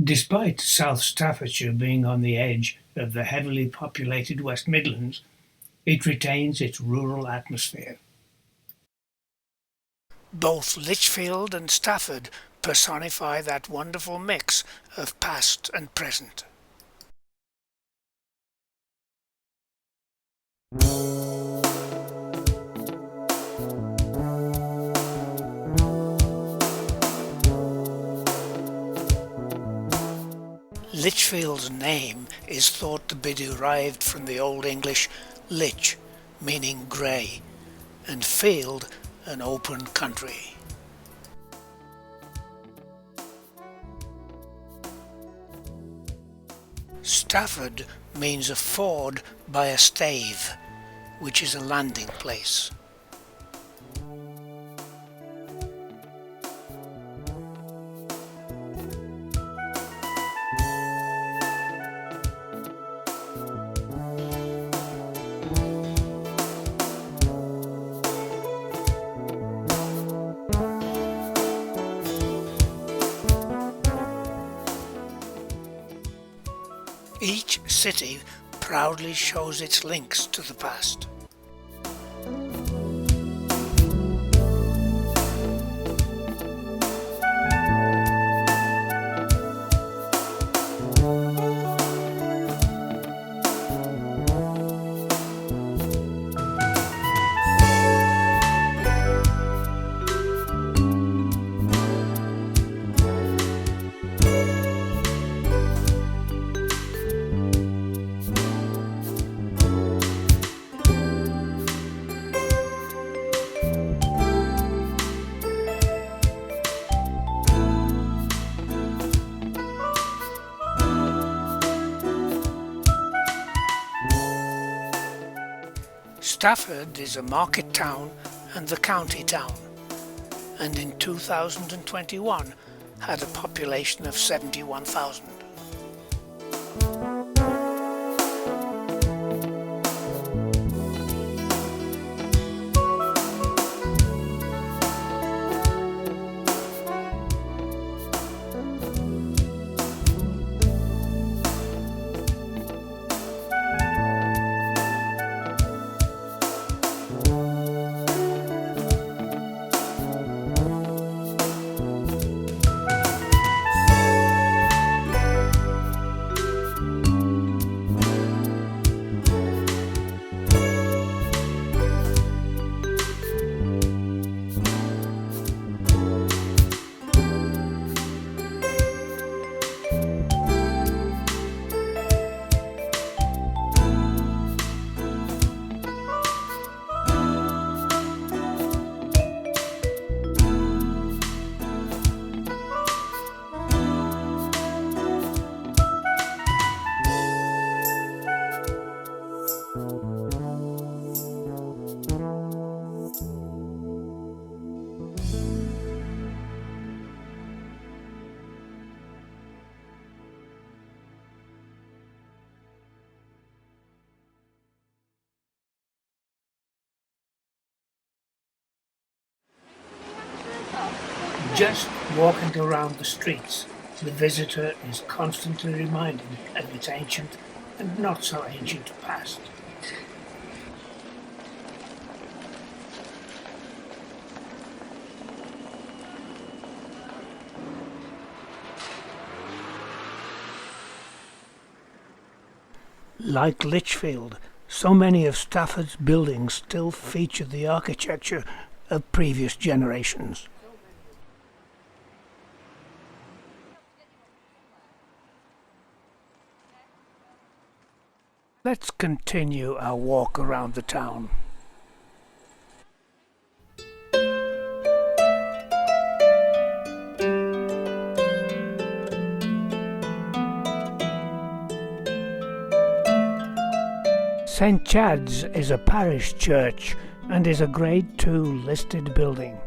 Despite South Staffordshire being on the edge of the heavily populated West Midlands, it retains its rural atmosphere. Both Lichfield and Stafford personify that wonderful mix of past and present. Lichfield's name is thought to be derived from the Old English lich, meaning grey, and field, an open country. Stafford means a ford by a stave, which is a landing place. Each city proudly shows its links to the past. Stafford is a market town and the county town, and in 2021 had a population of 71,000. Just walking around the streets, the visitor is constantly reminded of its ancient and not so ancient past. Like Lichfield, so many of Stafford's buildings still feature the architecture of previous generations. Let's continue our walk around the town. St Chad's is a parish church and is a Grade II listed building.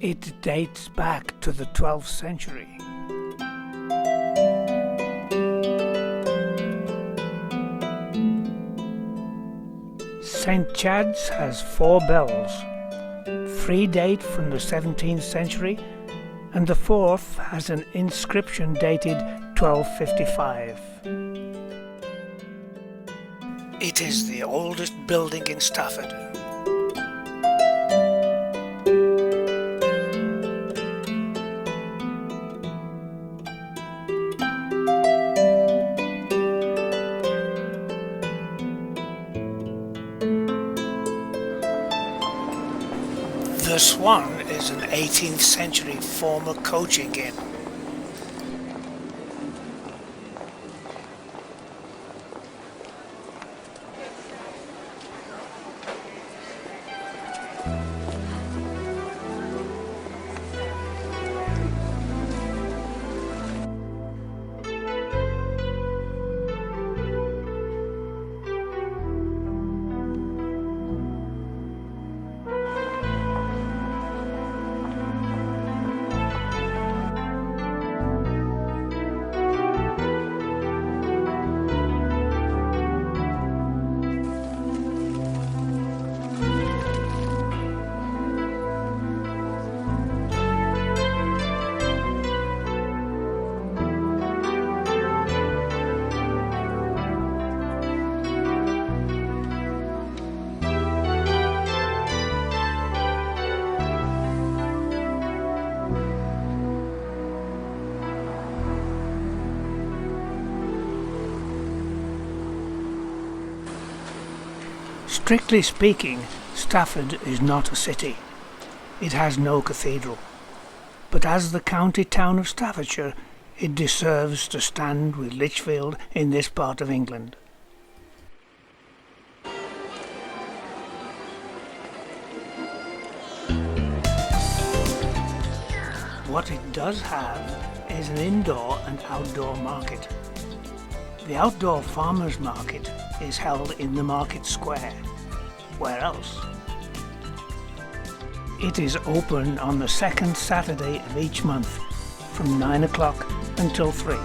It dates back to the 12th century. St Chad's has 4 bells, 3 date from the 17th century, and the 4th has an inscription dated 1255. It is the oldest building in Stafford. The Swan is an 18th century former coaching inn. Strictly speaking, Stafford is not a city. It has no cathedral. But as the county town of Staffordshire, it deserves to stand with Lichfield in this part of England. What it does have is an indoor and outdoor market. The outdoor farmers' market is held in the market square. Where else? It is open on the second Saturday of each month from 9 o'clock until 3.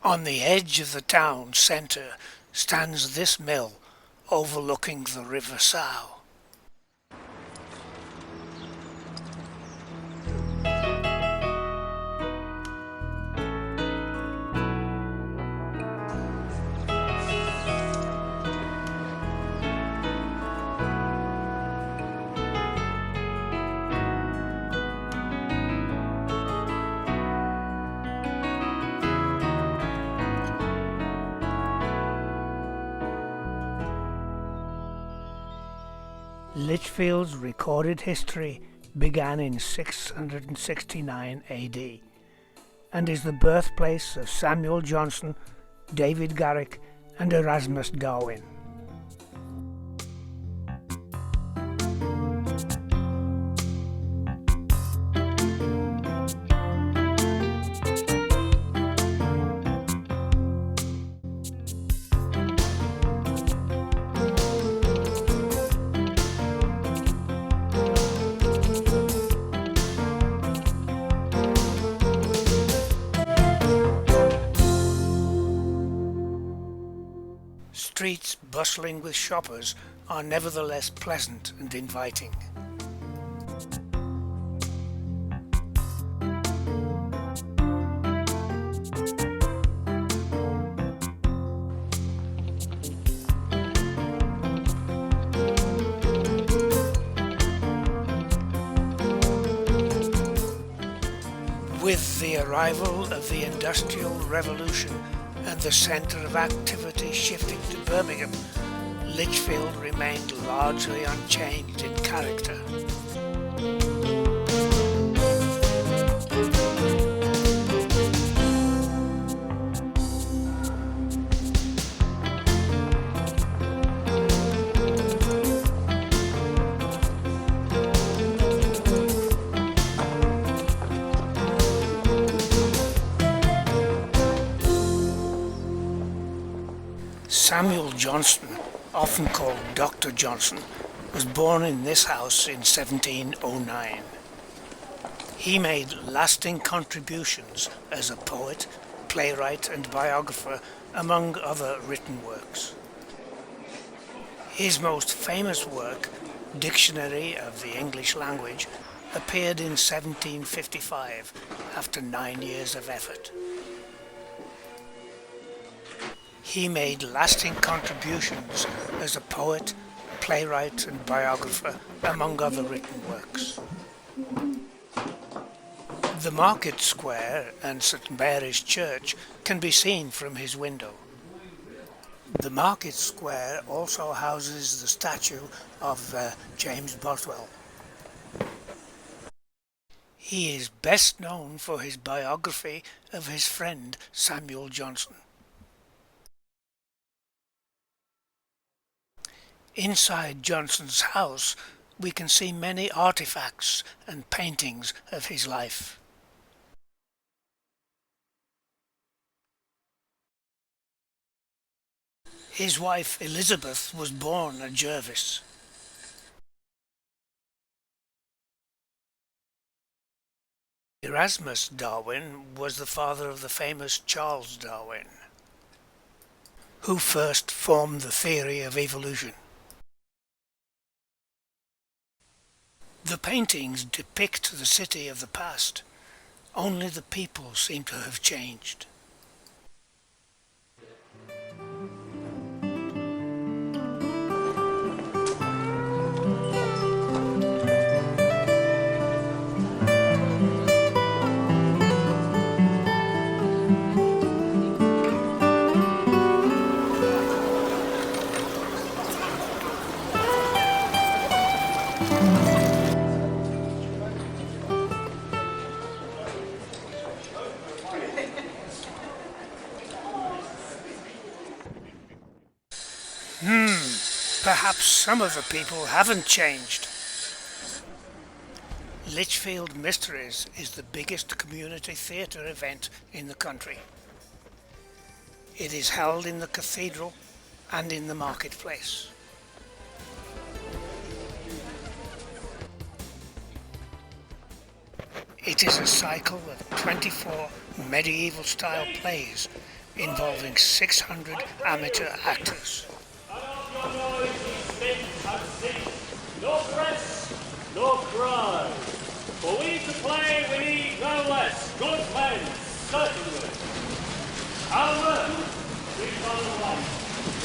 On the edge of the town centre stands this mill overlooking the River Sow. Lichfield's recorded history began in 669 AD and is the birthplace of Samuel Johnson, David Garrick and Erasmus Darwin. Streets bustling with shoppers are nevertheless pleasant and inviting. With the arrival of the Industrial Revolution and the centre of activity shifting to Birmingham, Lichfield remained largely unchanged in character. Samuel Johnson, often called Dr. Johnson, was born in this house in 1709. He made lasting contributions as a poet, playwright and biographer, among other written works. His most famous work, Dictionary of the English Language, appeared in 1755 after 9 years of effort. He made lasting contributions as a poet, playwright and biographer, among other written works. The Market Square and St Mary's Church can be seen from his window. The Market Square also houses the statue of James Boswell. He is best known for his biography of his friend Samuel Johnson. Inside Johnson's house, we can see many artifacts and paintings of his life. His wife Elizabeth was born a Jervis. Erasmus Darwin was the father of the famous Charles Darwin, who first formed the theory of evolution. The paintings depict the city of the past. Only the people seem to have changed. Perhaps some of the people haven't changed. Lichfield Mysteries is the biggest community theatre event in the country. It is held in the cathedral and in the marketplace. It is a cycle of 24 medieval-style plays involving 600 amateur actors. No press, no cry. For we to play, we need no less. Good men, certainly. Albert, we found light.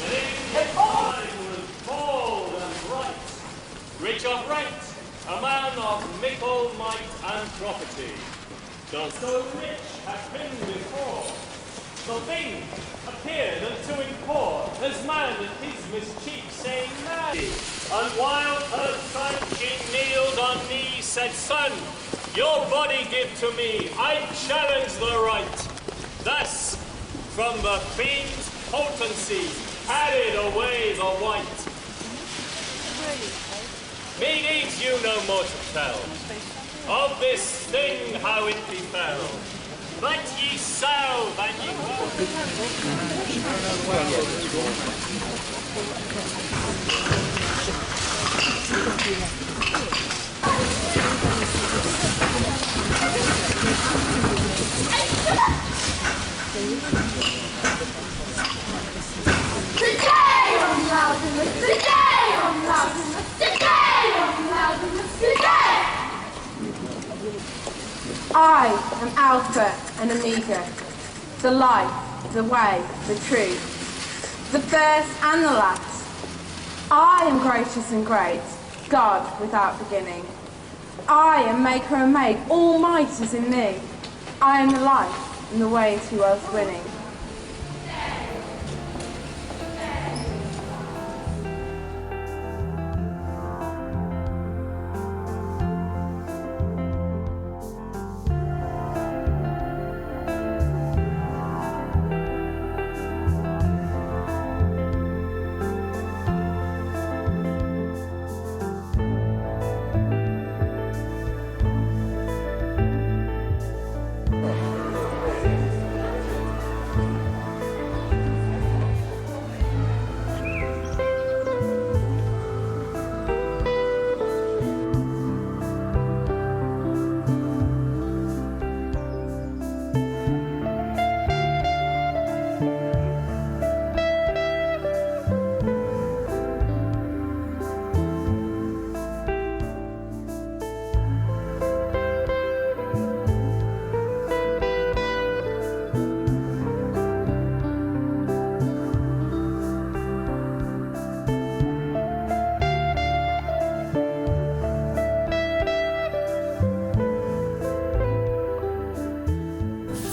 The evening time was bold and bright. Rich of rent, a man of mickle might and property. Though so rich hath been before, so Bing appeared unto import as man and his mischief saying nay. And while her son King kneeled on knee, said, Son, your body give to me, I challenge the right. Thus, from the fiend's potency, carried away the white. Me needs you no more to tell of this thing how it befell. But ye salve and ye I am Alpha and Omega, the life, the way, the truth, the first and the last. I am gracious and great, God without beginning. I am maker and made, all might is in me. I am the life and the way to earth's winning.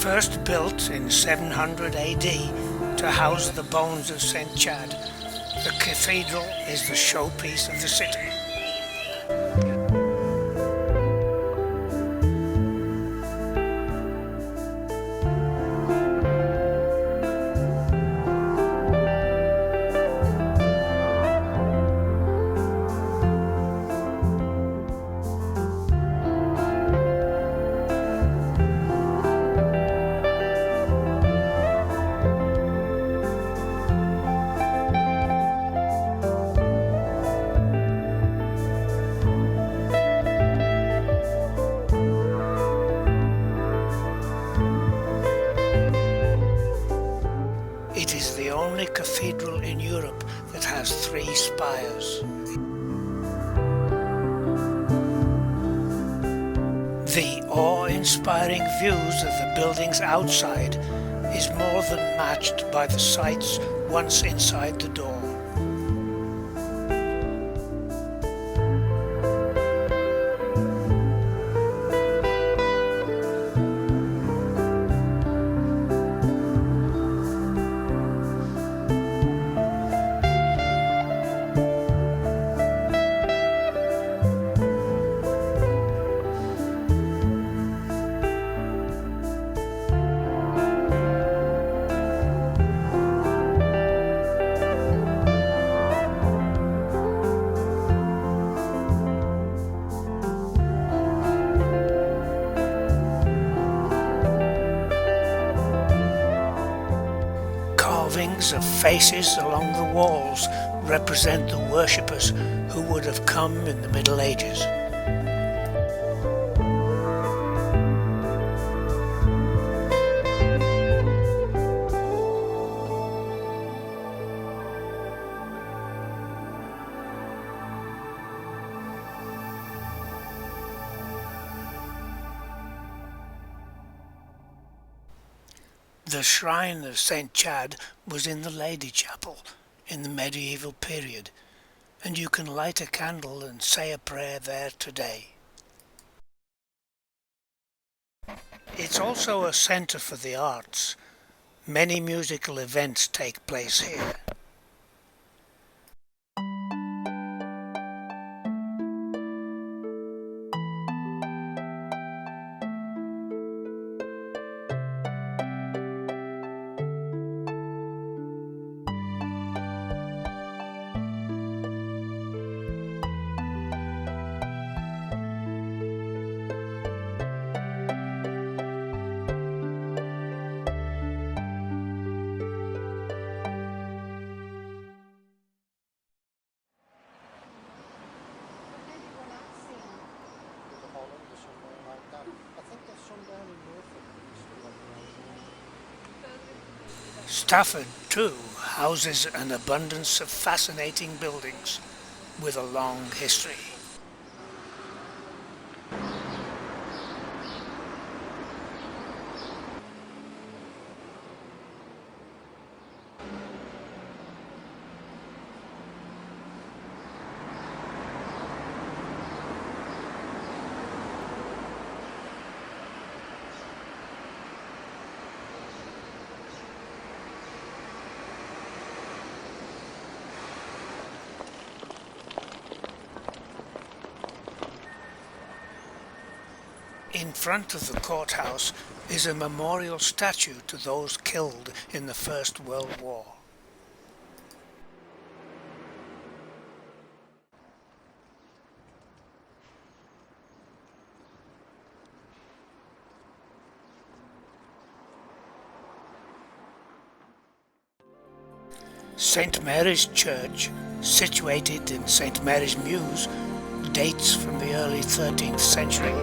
First built in 700 AD to house the bones of St. Chad, the cathedral is the showpiece of the city. It is the only cathedral in Europe that has 3 spires. The awe-inspiring views of the buildings outside is more than matched by the sights once inside the door. Carvings of faces along the walls represent the worshippers who would have come in the Middle Ages. The shrine of St. Chad was in the Lady Chapel in the medieval period, and you can light a candle and say a prayer there today. It's also a centre for the arts. Many musical events take place here. Stafford, too, houses an abundance of fascinating buildings with a long history. In front of the courthouse is a memorial statue to those killed in the First World War. St. Mary's Church, situated in St. Mary's Mews, dates from the early 13th century.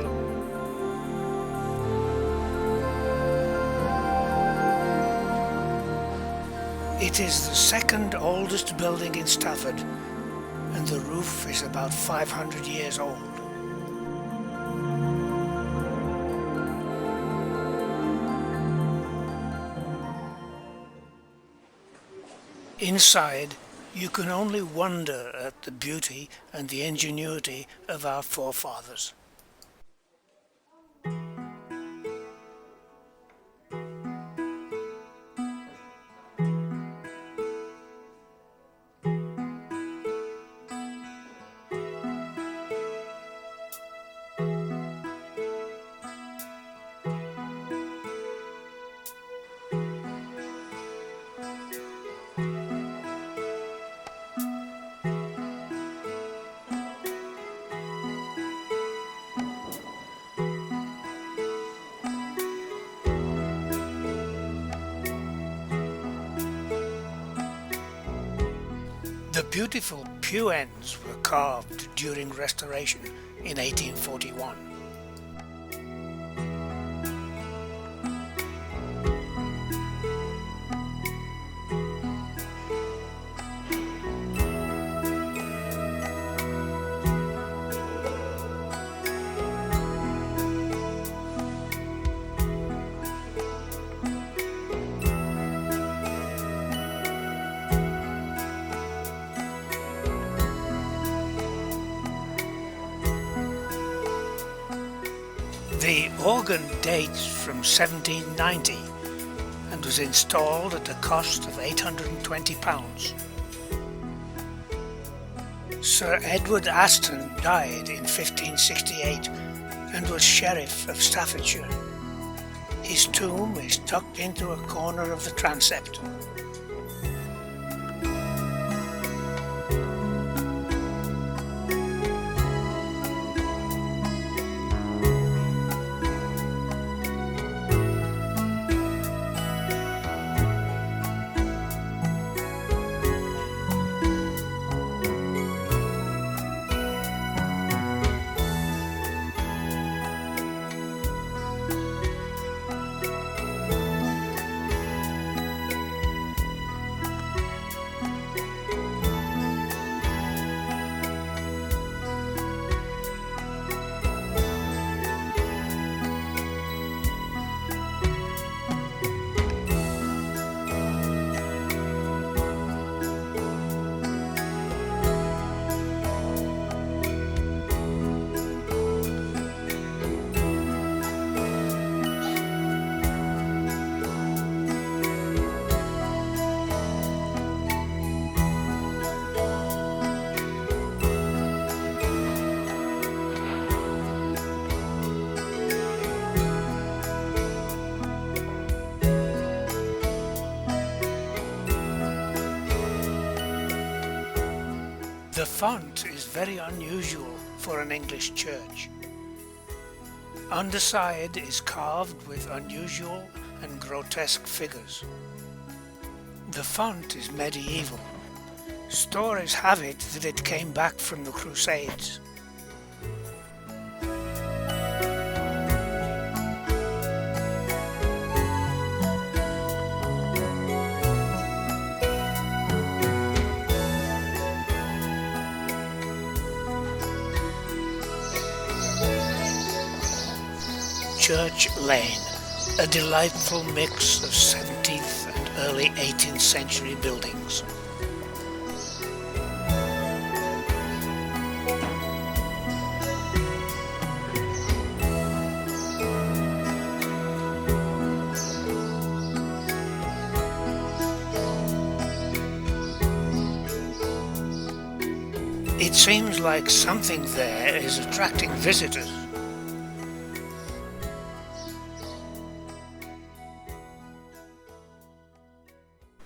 It is the second oldest building in Stafford, and the roof is about 500 years old. Inside, you can only wonder at the beauty and the ingenuity of our forefathers. Beautiful pew ends were carved during restoration in 1841. The organ dates from 1790 and was installed at a cost of £820. Sir Edward Aston died in 1568 and was Sheriff of Staffordshire. His tomb is tucked into a corner of the transept. The font is very unusual for an English church. Underside is carved with unusual and grotesque figures. The font is medieval. Stories have it that it came back from the Crusades. Church Lane, a delightful mix of 17th and early 18th century buildings. It seems like something there is attracting visitors.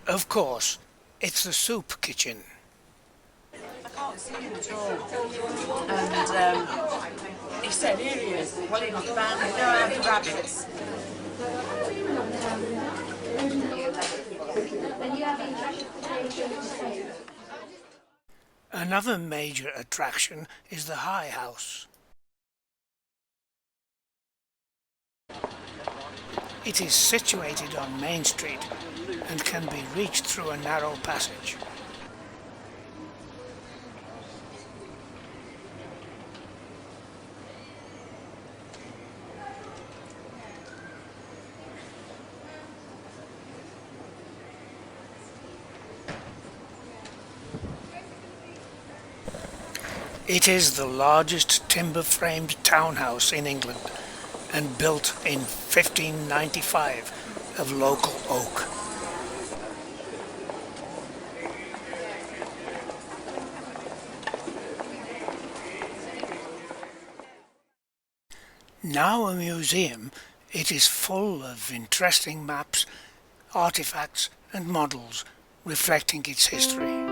Of course, it's the soup kitchen. I can't see him at all. And he said, here he is. Well, he got found with no out of rabbits. Another major attraction is the High House. It is situated on Main Street and can be reached through a narrow passage. It is the largest timber-framed townhouse in England and built in 1595 of local oak. Now a museum, it is full of interesting maps, artifacts and models reflecting its history.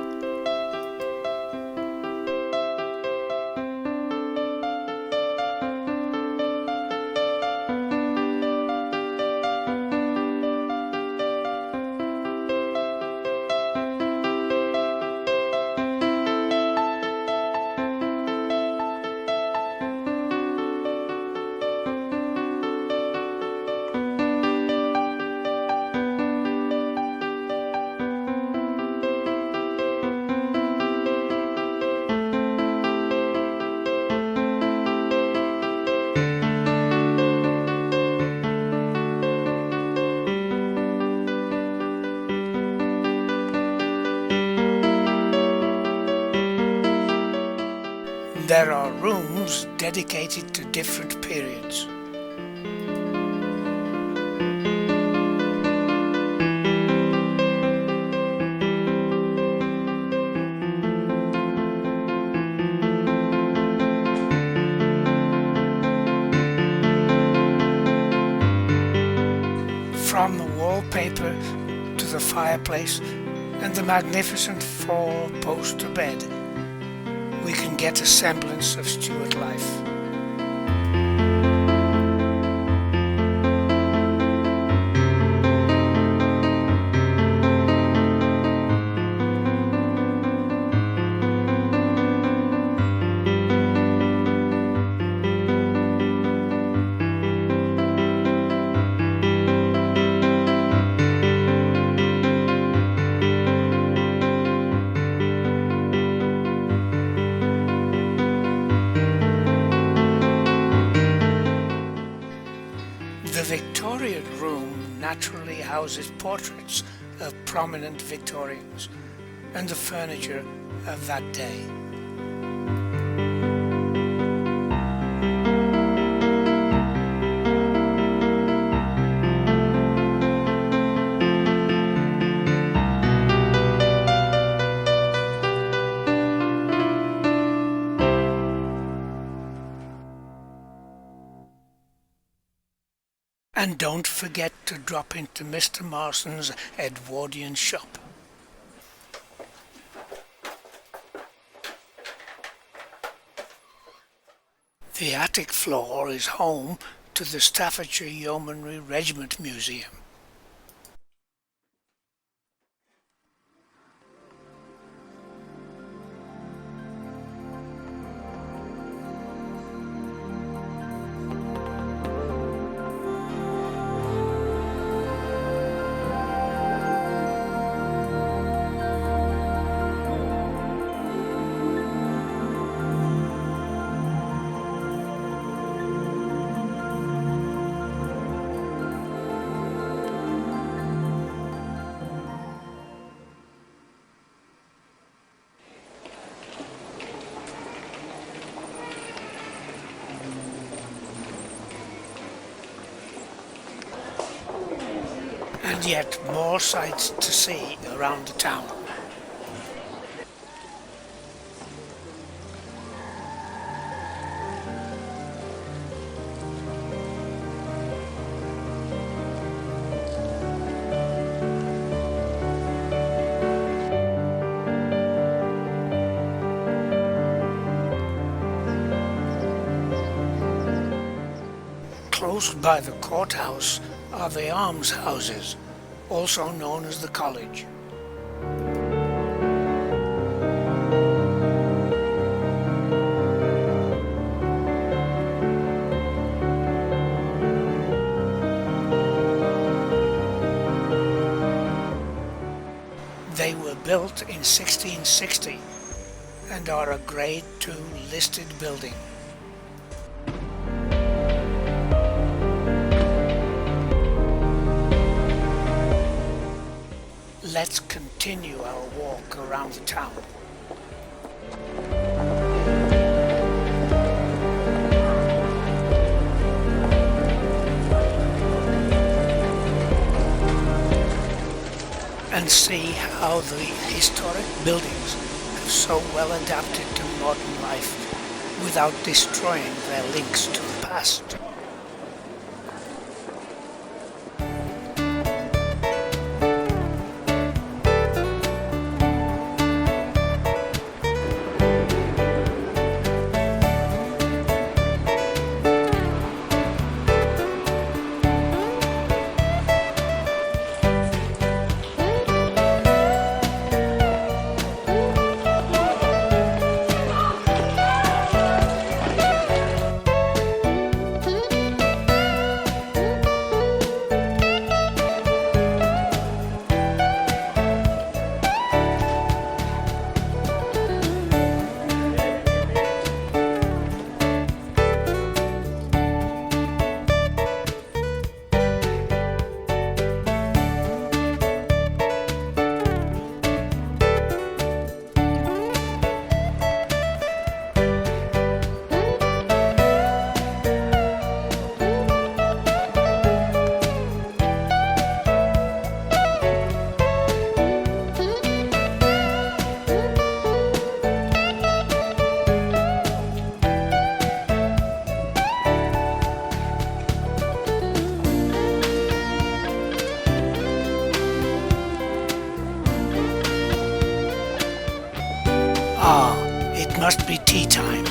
There are rooms dedicated to different periods. From the wallpaper to the fireplace and the magnificent four-poster bed, we can get a semblance of Stuart life. The Victorian room naturally houses portraits of prominent Victorians and the furniture of that day. And don't forget to drop into Mr. Marston's Edwardian shop. The attic floor is home to the Staffordshire Yeomanry Regiment Museum. And yet more sights to see around the town. Close by the courthouse are the almshouses, also known as the college. They were built in 1660 and are a Grade II listed building. Let's continue our walk around the town. And see how the historic buildings have so well adapted to modern life without destroying their links to the past. must be tea time.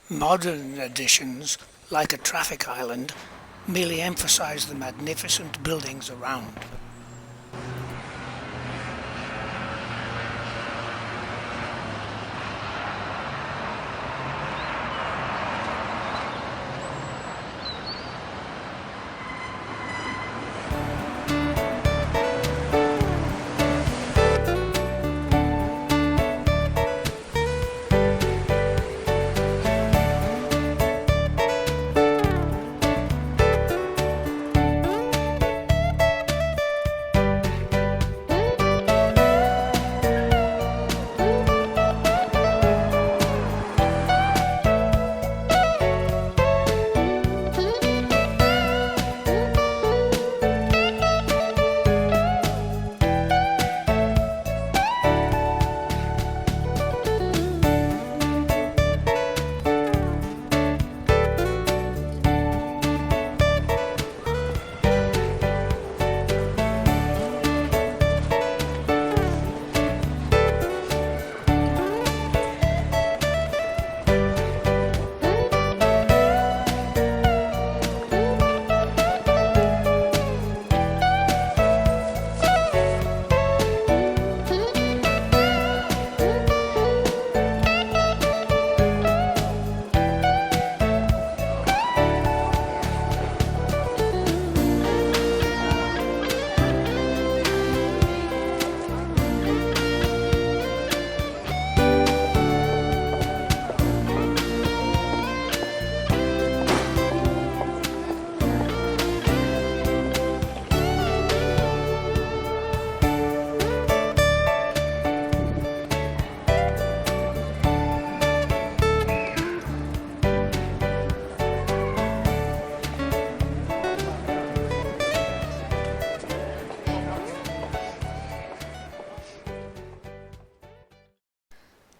Modern additions, like a traffic island, merely emphasize the magnificent buildings around.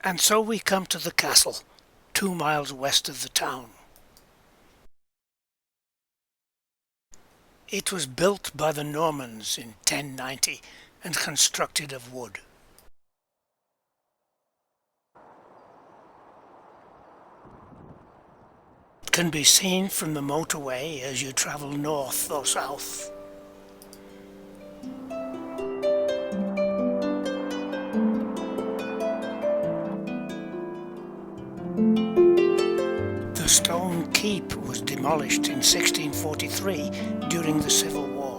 And so we come to the castle, 2 miles west of the town. It was built by the Normans in 1090 and constructed of wood. It can be seen from the motorway as you travel north or south. The stone keep was demolished in 1643 during the Civil War.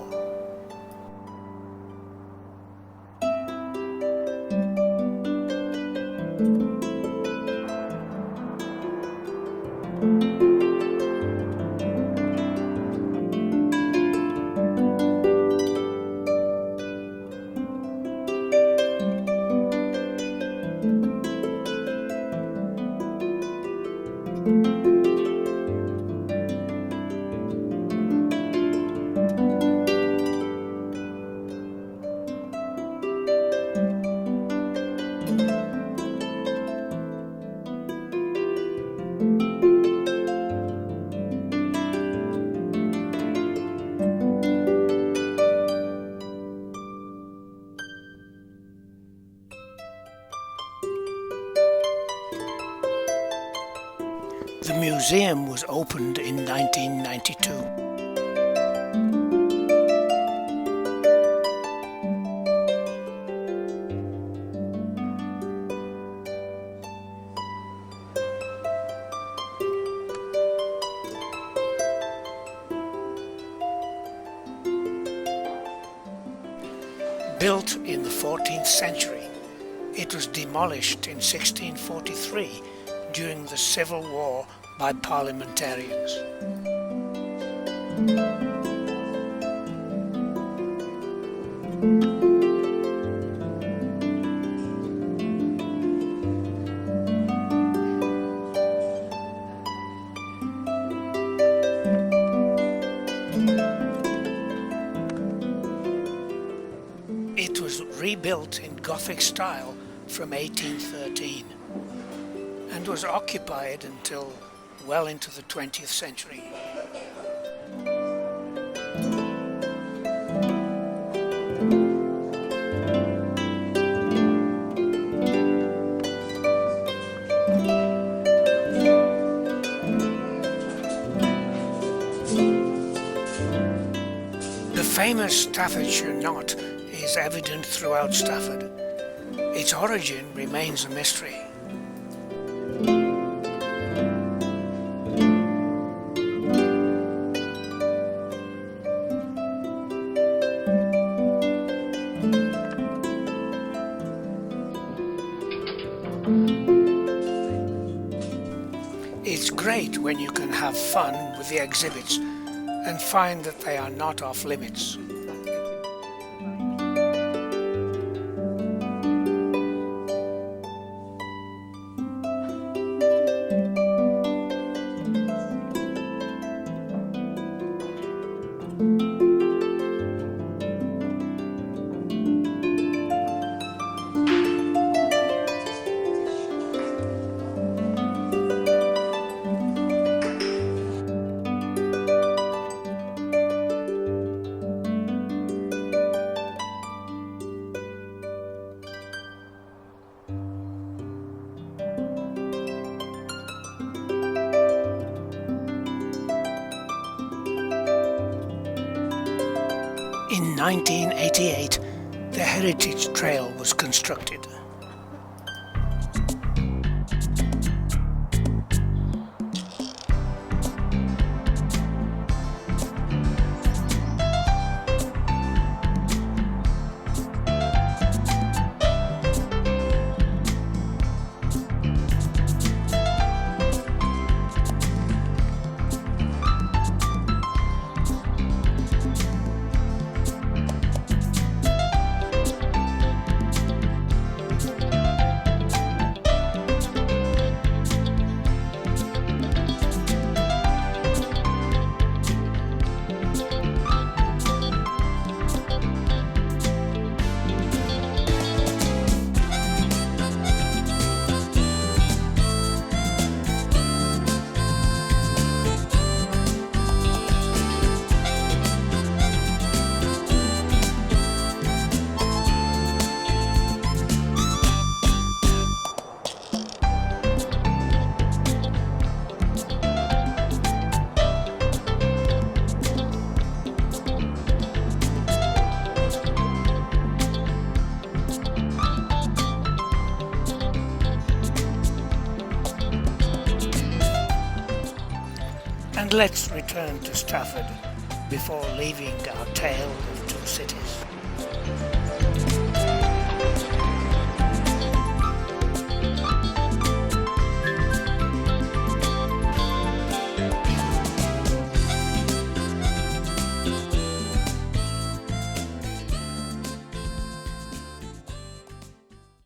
museum was opened in 1992. Built in the 14th century, it was demolished in 1643 during the Civil War by parliamentarians. It was rebuilt in Gothic style from 1813 and was occupied until well into the 20th century. The famous Staffordshire knot is evident throughout Stafford. Its origin remains a mystery. It's great when you can have fun with the exhibits and find that they are not off limits. In 1988, the Heritage Trail was constructed. And let's return to Stafford before leaving our tale of